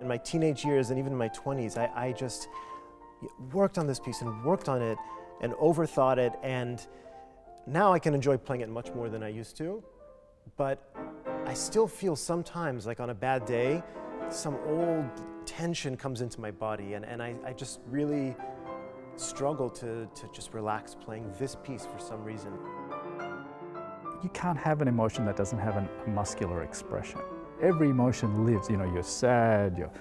in my teenage years and even in my 20s, I just worked on this piece and worked on it and overthought it, and now I can enjoy playing it much more than I used to, but I still feel sometimes, like on a bad day, some old tension comes into my body, and I just really struggle to just relax playing this piece for some reason. You can't have an emotion that doesn't have a muscular expression. Every emotion lives, you know, you're sad, you're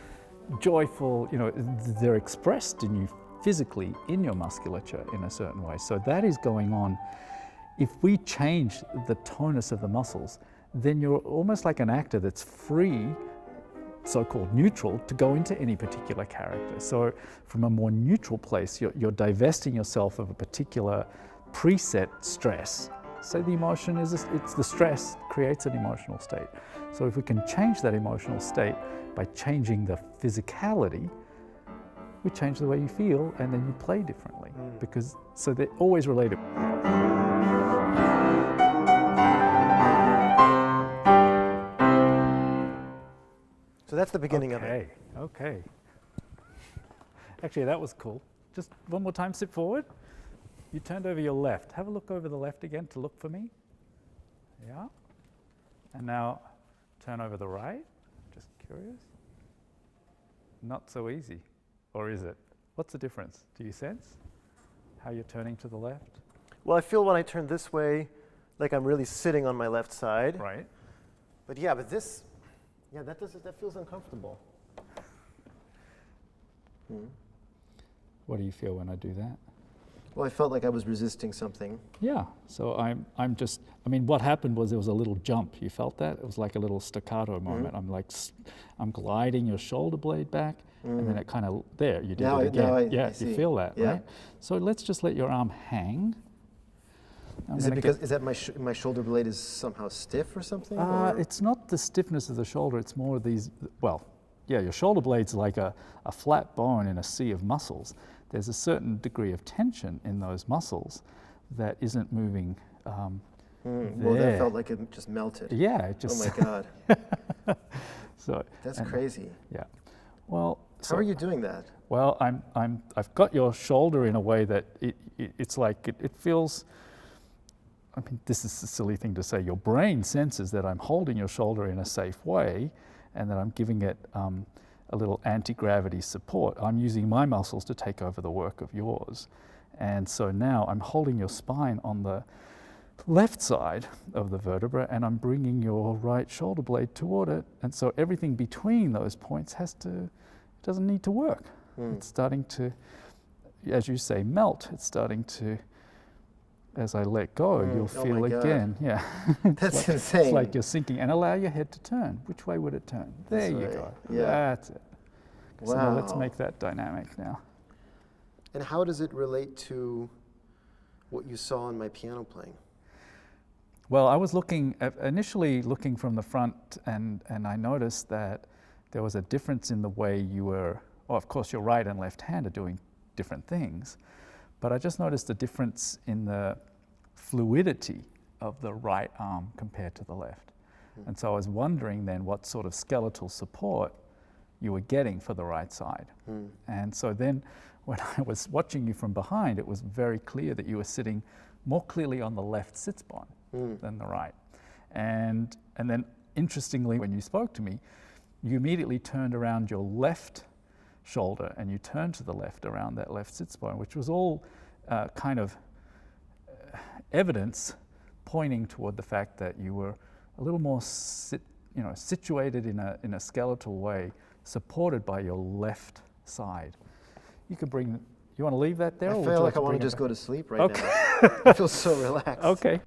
joyful, you know, they're expressed in you physically in your musculature in a certain way. So that is going on. If we change the tonus of the muscles, then you're almost like an actor that's free, so-called neutral, to go into any particular character. So from a more neutral place, you're divesting yourself of a particular preset stress. Say the emotion is, it's the stress creates an emotional state. So if we can change that emotional state by changing the physicality, we change the way you feel, and then you play differently. Because, so they're always related. So that's the beginning of it. Okay. Actually, that was cool. Just one more time, sit forward. You turned over your left. Have a look over the left again to look for me. Yeah. And now turn over the right. Just curious. Not so easy, or is it? What's the difference? Do you sense how you're turning to the left? Well, I feel when I turn this way, like I'm really sitting on my left side. Right. But yeah, but this, yeah, that feels uncomfortable. What do you feel when I do that? Well, I felt like I was resisting something. Yeah, so I'm just, I mean, what happened was there was a little jump. You felt that? It was like a little staccato moment. I'm gliding your shoulder blade back, and then it kind of, there, you did it again. I you feel that, right? So let's just let your arm hang. Is it because, is that my shoulder blade is somehow stiff or something? It's not the stiffness of the shoulder, it's more these, well, yeah, your shoulder blade's like a flat bone in a sea of muscles. There's a certain degree of tension in those muscles that isn't moving well, that felt like it just melted. Yeah, it just... Oh my God. So that's crazy. Yeah. Well, how are you doing that? Well, I've got your shoulder in a way that it's like it feels. I mean, this is a silly thing to say. Your brain senses that I'm holding your shoulder in a safe way, and that I'm giving it a little anti-gravity support. I'm using my muscles to take over the work of yours. And so now I'm holding your spine on the left side of the vertebra, and I'm bringing your right shoulder blade toward it. And so everything between those points doesn't need to work. It's starting to, as you say, melt. It's starting to, as I let go, you'll feel again. Yeah. That's insane. It's like you're sinking, and allow your head to turn. Which way would it turn? There you go. Yeah. That's it. Wow. So now let's make that dynamic now. And how does it relate to what you saw in my piano playing? Well, I was initially looking from the front, and I noticed that there was a difference in the way you were, well, of course, your right and left hand are doing different things, but I just noticed a difference in the fluidity of the right arm compared to the left. And so I was wondering then what sort of skeletal support you were getting for the right side. And so then when I was watching you from behind, it was very clear that you were sitting more clearly on the left sits bone than the right. And then interestingly, when you spoke to me, you immediately turned around your left shoulder and you turned to the left around that left sits bone, which was all kind of evidence pointing toward the fact that you were a little more situated in a skeletal way, supported by your left side. You could bring, you want to leave that there? I or feel like I want to just go to sleep right now. I feel so relaxed. Okay.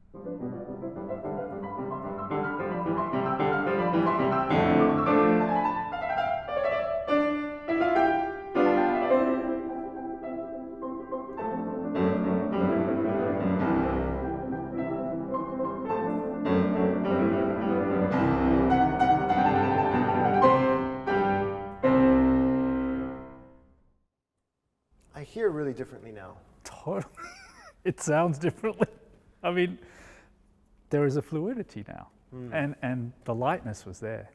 I hear really differently now. Totally. It sounds differently. I mean, there is a fluidity now, and the lightness was there.